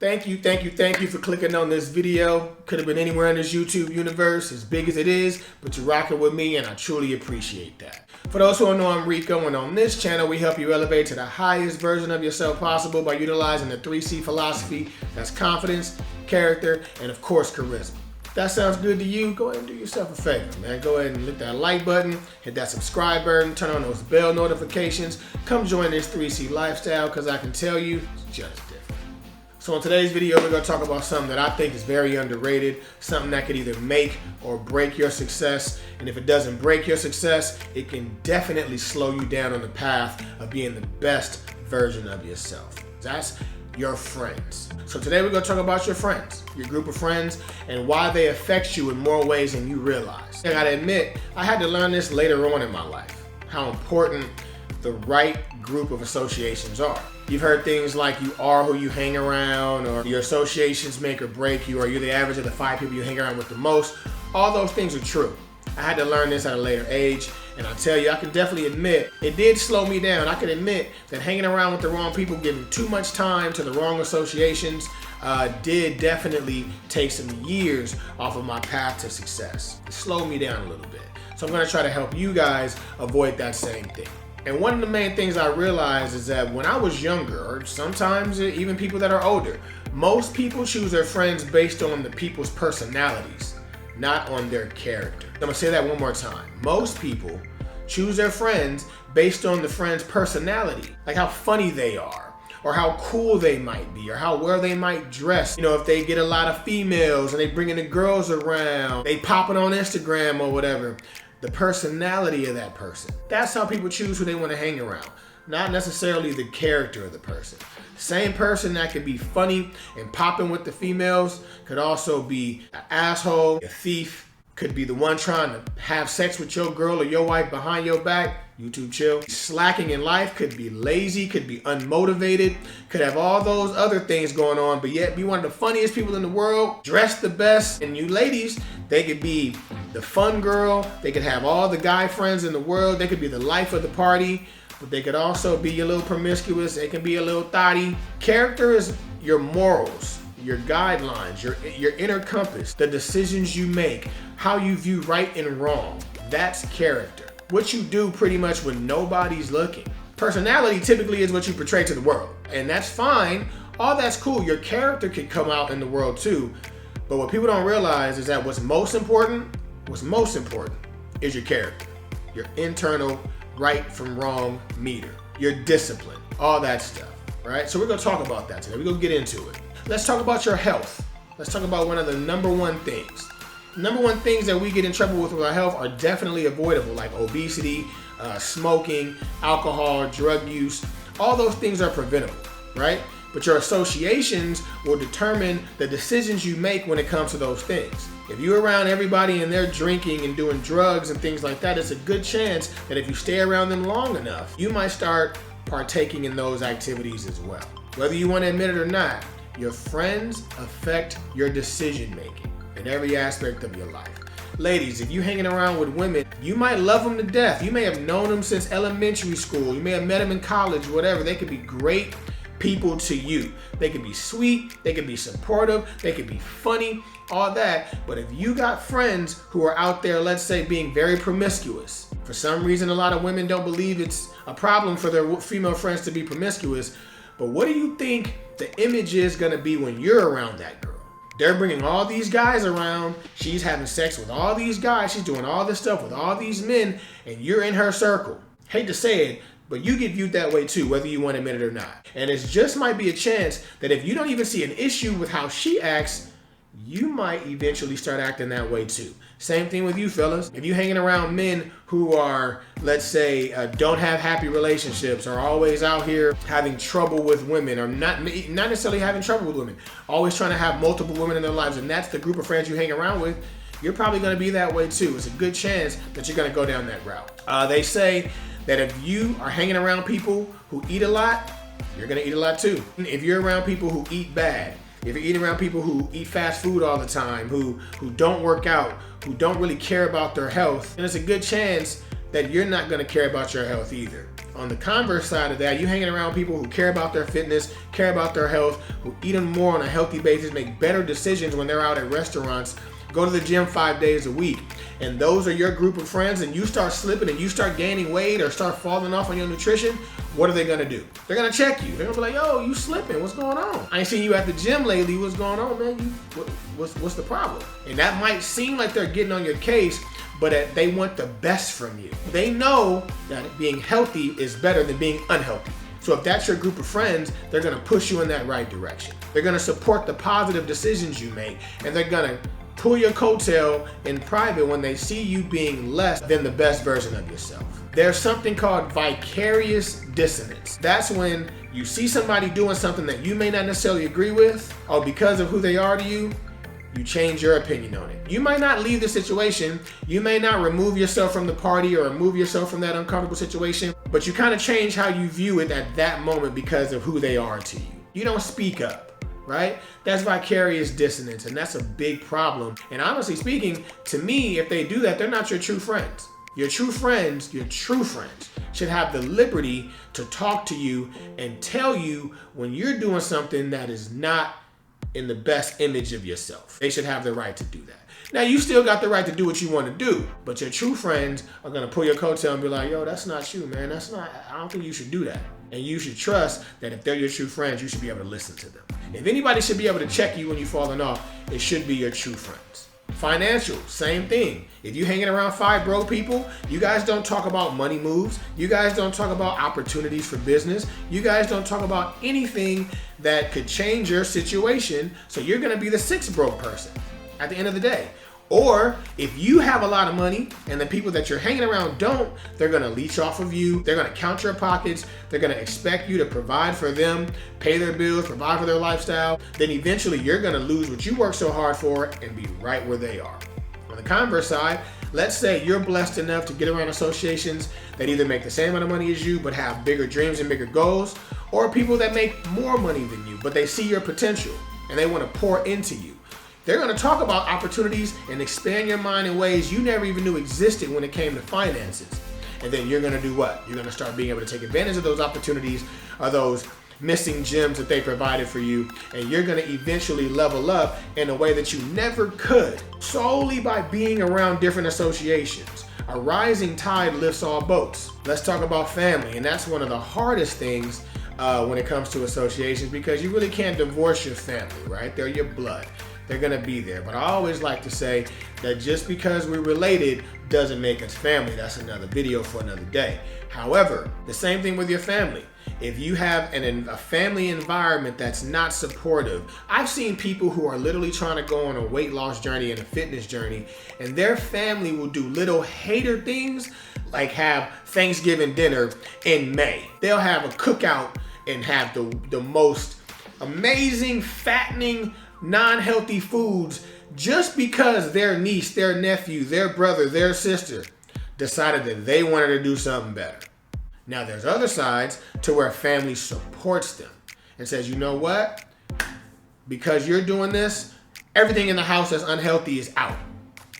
Thank you for clicking on this video. Could have been anywhere in this YouTube universe, as big as it is, but you're rocking with me and I truly appreciate that. For those who don't know, I'm Rico, and on this channel, we help you elevate to the highest version of yourself possible by utilizing the 3C philosophy. That's confidence, character, and of course, charisma. If that sounds good to you, go ahead and do yourself a favor, man. Go ahead and hit that like button, hit that subscribe button, turn on those bell notifications. Come join this 3C lifestyle, because I can tell you, it's just different. So in today's video, we're going to talk about something that I think is very underrated, something that could either make or break your success. And if it doesn't break your success, it can definitely slow you down on the path of being the best version of yourself. That's your friends. So today we're going to talk about your friends, your group of friends, and why they affect you in more ways than you realize. I gotta admit, I had to learn this later on in my life, how important the right group of associations are. You've heard things like you are who you hang around, or your associations make or break you, or you're the average of the 5 people you hang around with the most. All those things are true. I had to learn this at a later age, and I'll tell you, I can definitely admit, it did slow me down. I can admit that hanging around with the wrong people, giving too much time to the wrong associations, did definitely take some years off of my path to success. It slowed me down a little bit. So I'm gonna try to help you guys avoid that same thing. And one of the main things I realized is that when I was younger, or sometimes even people that are older, most people choose their friends based on the people's personalities, not on their character. I'm gonna say that one more time. Most people choose their friends based on the friend's personality, like how funny they are, or how cool they might be, or how well they might dress. You know, if they get a lot of females and they bringing the girls around, they popping on Instagram or whatever. The personality of that person. That's how people choose who they want to hang around, not necessarily the character of the person. Same person that could be funny and popping with the females could also be an asshole, a thief, could be the one trying to have sex with your girl or your wife behind your back. YouTube chill. Slacking in life, could be lazy, could be unmotivated, could have all those other things going on, but yet be one of the funniest people in the world, dress the best. And you ladies, they could be the fun girl, they could have all the guy friends in the world, they could be the life of the party, but they could also be a little promiscuous, they can be a little thotty. Character is your morals, your guidelines, your inner compass, the decisions you make, how you view right and wrong. That's character. What you do pretty much when nobody's looking. Personality typically is what you portray to the world, and that's fine. All that's cool. Your character can come out in the world too, but what people don't realize is that what's most important is your character, your internal right from wrong meter, your discipline, all that stuff, right? So we're gonna talk about that today. We're gonna get into it. Let's talk about your health. Let's talk about one of the number one things. Number one things that we get in trouble with our health are definitely avoidable, like obesity, smoking, alcohol, drug use. All those things are preventable, right? But your associations will determine the decisions you make when it comes to those things. If you're around everybody and they're drinking and doing drugs and things like that, it's a good chance that if you stay around them long enough, you might start partaking in those activities as well. Whether you want to admit it or not, your friends affect your decision making in every aspect of your life. Ladies, if you're hanging around with women, you might love them to death. You may have known them since elementary school. You may have met them in college, whatever. They could be great people to you. They could be sweet, they could be supportive, they could be funny, all that. But if you got friends who are out there, let's say, being very promiscuous, for some reason a lot of women don't believe it's a problem for their female friends to be promiscuous, but what do you think the image is gonna be when you're around that girl? They're bringing all these guys around, she's having sex with all these guys, she's doing all this stuff with all these men, and you're in her circle. Hate to say it, but you get viewed that way too, whether you want to admit it or not. And it just might be a chance that if you don't even see an issue with how she acts, you might eventually start acting that way too. Same thing with you fellas. If you're hanging around men who are, let's say, don't have happy relationships, or always out here having trouble with women, or not necessarily having trouble with women, always trying to have multiple women in their lives, and that's the group of friends you hang around with, you're probably gonna be that way too. It's a good chance that you're gonna go down that route. They say that if you are hanging around people who eat a lot, you're gonna eat a lot too. If you're around people who eat bad, if you're eating around people who eat fast food all the time, who don't work out, who don't really care about their health, then it's a good chance that you're not gonna care about your health either. On the converse side of that, you hanging around people who care about their fitness, care about their health, who eat more on a healthy basis, make better decisions when they're out at restaurants, go to the gym 5 days a week, and those are your group of friends, and you start slipping and you start gaining weight or start falling off on your nutrition, what are they gonna do? They're gonna check you. They're gonna be like, yo, you slipping, what's going on? I ain't seen you at the gym lately, what's going on, man? What's the problem? And that might seem like they're getting on your case, but they want the best from you. They know that being healthy is better than being unhealthy. So if that's your group of friends, they're gonna push you in that right direction. They're gonna support the positive decisions you make, and they're gonna pull your coattail in private when they see you being less than the best version of yourself. There's something called vicarious dissonance. That's when you see somebody doing something that you may not necessarily agree with, or because of who they are to you, you change your opinion on it. You might not leave the situation, you may not remove yourself from the party or remove yourself from that uncomfortable situation, but you kind of change how you view it at that moment because of who they are to you. You don't speak up, right? That's vicarious dissonance, and that's a big problem. And honestly speaking, to me, if they do that, they're not your true friends. Your true friends should have the liberty to talk to you and tell you when you're doing something that is not in the best image of yourself. They should have the right to do that. Now, you still got the right to do what you want to do, but your true friends are going to pull your coattail and be like, yo, that's not you, man. I don't think you should do that. And you should trust that if they're your true friends, you should be able to listen to them. If anybody should be able to check you when you're falling off, it should be your true friends. Financial, same thing. If you're hanging around 5 broke people, you guys don't talk about money moves. You guys don't talk about opportunities for business. You guys don't talk about anything that could change your situation. So you're going to be the 6th broke person at the end of the day. Or if you have a lot of money and the people that you're hanging around don't, they're gonna leech off of you. They're gonna count your pockets. They're gonna expect you to provide for them, pay their bills, provide for their lifestyle. Then eventually you're gonna lose what you worked so hard for and be right where they are. On the converse side, let's say you're blessed enough to get around associations that either make the same amount of money as you but have bigger dreams and bigger goals, or people that make more money than you but they see your potential and they want to pour into you. They're going to talk about opportunities and expand your mind in ways you never even knew existed when it came to finances. And then you're going to do what? You're going to start being able to take advantage of those opportunities or those missing gems that they provided for you. And you're going to eventually level up in a way that you never could, solely by being around different associations. A rising tide lifts all boats. Let's talk about family. And that's one of the hardest things when it comes to associations, because you really can't divorce your family, right? They're your blood. They're gonna be there. But I always like to say that just because we're related doesn't make us family. That's another video for another day. However, the same thing with your family. If you have a family environment that's not supportive, I've seen people who are literally trying to go on a weight loss journey and a fitness journey, and their family will do little hater things like have Thanksgiving dinner in May. They'll have a cookout and have the most amazing, fattening, non-healthy foods just because their niece, their nephew, their brother, their sister decided that they wanted to do something better. Now there's other sides to where family supports them and says, you know what? Because you're doing this, everything in the house that's unhealthy is out.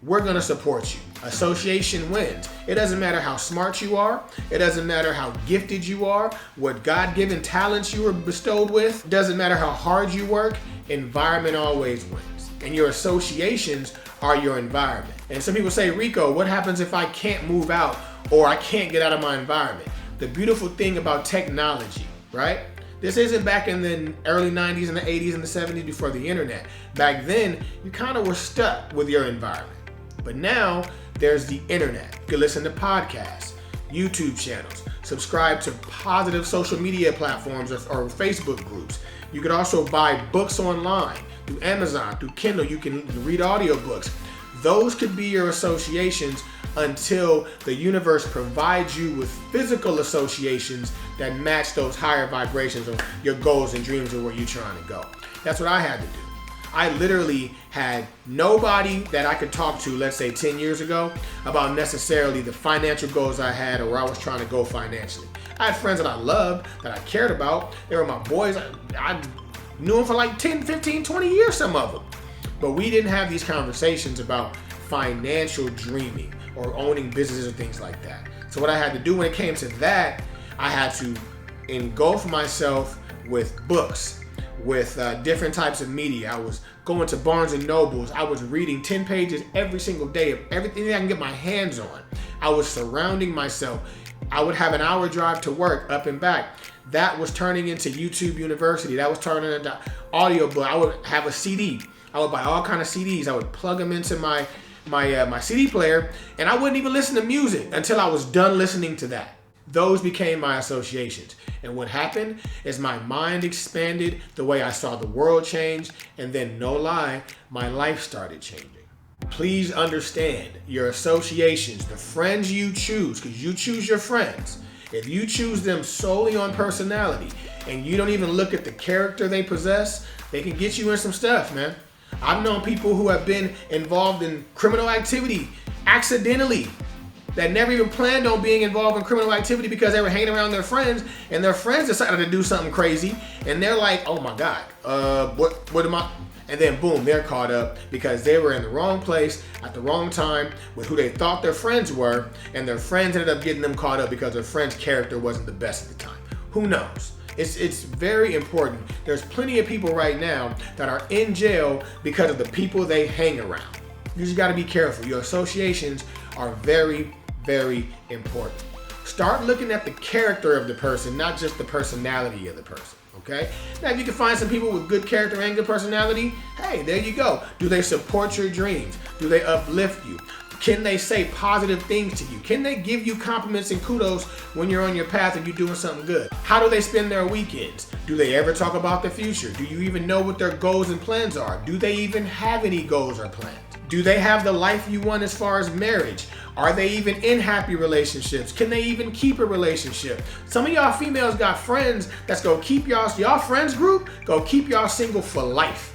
We're gonna support you. Association wins. It doesn't matter how smart you are. It doesn't matter how gifted you are, what God-given talents you were bestowed with. It doesn't matter how hard you work. Environment always wins. And your associations are your environment. And some people say, Rico, what happens if I can't move out or I can't get out of my environment? The beautiful thing about technology, right? This isn't back in the early 90s and the 80s and the 70s before the internet. Back then, you kind of were stuck with your environment. But now, there's the internet. You can listen to podcasts, YouTube channels, subscribe to positive social media platforms or Facebook groups. You can also buy books online through Amazon, through Kindle. You can read audiobooks. Those could be your associations until the universe provides you with physical associations that match those higher vibrations of your goals and dreams of where you're trying to go. That's what I had to do. I literally had nobody that I could talk to, let's say 10 years ago, about necessarily the financial goals I had or where I was trying to go financially. I had friends that I loved, that I cared about. They were my boys. I knew them for like 10, 15, 20 years, some of them. But we didn't have these conversations about financial dreaming or owning businesses or things like that. So what I had to do when it came to that, I had to engulf myself with books, with different types of media. I was going to Barnes and Nobles. I was reading 10 pages every single day of everything that I can get my hands on. I was surrounding myself. I would have an hour drive to work up and back. That was turning into YouTube University. That was turning into audiobook. I would have a CD. I would buy all kind of CDs. I would plug them into my CD player, and I wouldn't even listen to music until I was done listening to that. Those became my associations. And what happened is my mind expanded, the way I saw the world change, and then, no lie, my life started changing. Please understand your associations, the friends you choose, because you choose your friends. If you choose them solely on personality and you don't even look at the character they possess, they can get you in some stuff, man. I've known people who have been involved in criminal activity accidentally, that never even planned on being involved in criminal activity because they were hanging around their friends, and their friends decided to do something crazy, and they're like, oh my God, what am I? And then boom, they're caught up because they were in the wrong place at the wrong time with who they thought their friends were, and their friends ended up getting them caught up because their friend's character wasn't the best at the time. Who knows? It's very important. There's plenty of people right now that are in jail because of the people they hang around. You just gotta be careful. Your associations are very, very important. Start looking at the character of the person, not just the personality of the person, okay? Now, if you can find some people with good character and good personality, hey, there you go. Do they support your dreams? Do they uplift you? Can they say positive things to you? Can they give you compliments and kudos when you're on your path and you're doing something good? How do they spend their weekends? Do they ever talk about the future? Do you even know what their goals and plans are? Do they even have any goals or plans? Do they have the life you want as far as marriage? Are they even in happy relationships? Can they even keep a relationship? Some of y'all females got friends that's gonna keep y'all friends group, go keep y'all single for life.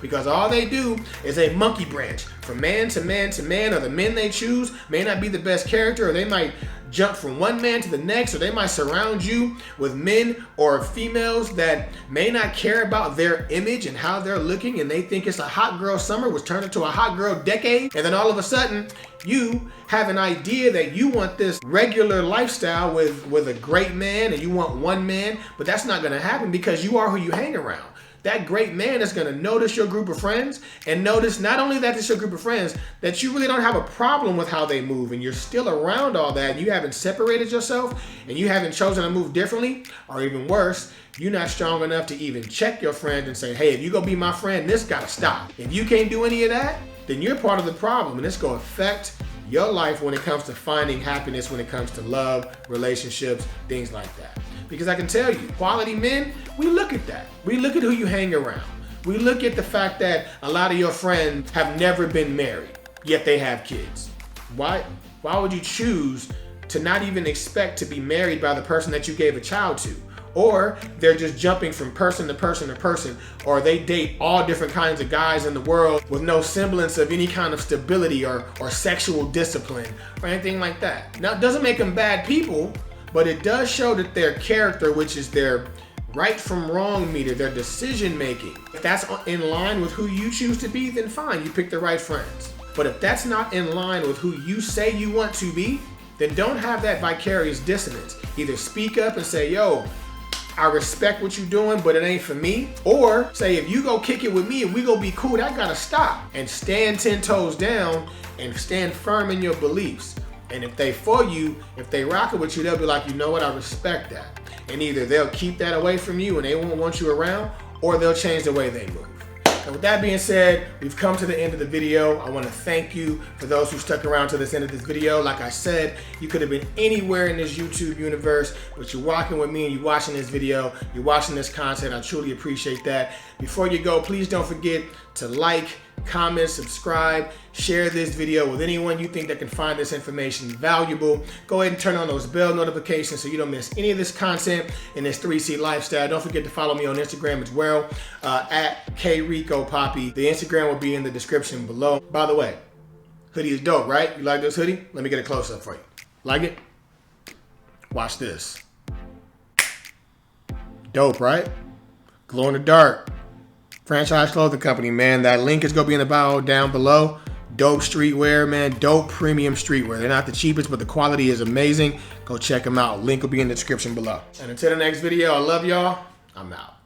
Because all they do is a monkey branch from man to man to man, or the men they choose may not be the best character, or they might jump from one man to the next, or they might surround you with men or females that may not care about their image and how they're looking, and they think it's a hot girl summer was turned into a hot girl decade, and then all of a sudden you have an idea that you want this regular lifestyle with a great man, and you want one man, but that's not going to happen because you are who you hang around. That great man is going to notice your group of friends, and notice not only that it's your group of friends, that you really don't have a problem with how they move, and you're still around all that, and you haven't separated yourself, and you haven't chosen to move differently, or even worse, you're not strong enough to even check your friend and say, hey, if you're going to be my friend, this got to stop. If you can't do any of that, then you're part of the problem, and it's going to affect your life when it comes to finding happiness, when it comes to love, relationships, things like that. Because I can tell you, quality men, we look at that. We look at who you hang around. We look at the fact that a lot of your friends have never been married, yet they have kids. Why would you choose to not even expect to be married by the person that you gave a child to? Or they're just jumping from person to person to person, or they date all different kinds of guys in the world with no semblance of any kind of stability or sexual discipline or anything like that. Now, it doesn't make them bad people, but it does show that their character, which is their right from wrong meter, their decision making, if that's in line with who you choose to be, then fine, you pick the right friends. But if that's not in line with who you say you want to be, then don't have that vicarious dissonance. Either speak up and say, yo, I respect what you're doing, but it ain't for me. Or say, if you go kick it with me and we go be cool, that gotta stop. And stand 10 toes down and stand firm in your beliefs. And if they for you, if they rock it with you, they'll be like, you know what, I respect that. And either they'll keep that away from you and they won't want you around, or they'll change the way they move. And with that being said, we've come to the end of the video. I want to thank you for those who stuck around to this end of this video. Like I said, you could have been anywhere in this YouTube universe, but you're walking with me and you're watching this video, you're watching this content. I truly appreciate that. Before you go, please don't forget to like, comment, subscribe, share this video with anyone you think that can find this information valuable. Go ahead and turn on those bell notifications so you don't miss any of this content in this 3C lifestyle. Don't forget to follow me on Instagram as well, at KRicoPoppy. The Instagram will be in the description below. By the way, hoodie is dope, right? You like this hoodie? Let me get a close up for you. Like it? Watch this. Dope, right? Glow in the dark. Franchise clothing company, man. That link is going to be in the bio down below. dope streetwear, man. Dope premium streetwear. They're not the cheapest, but the quality is amazing. Go check them out. Link will be in the description below. And until the next video, I love y'all. I'm out.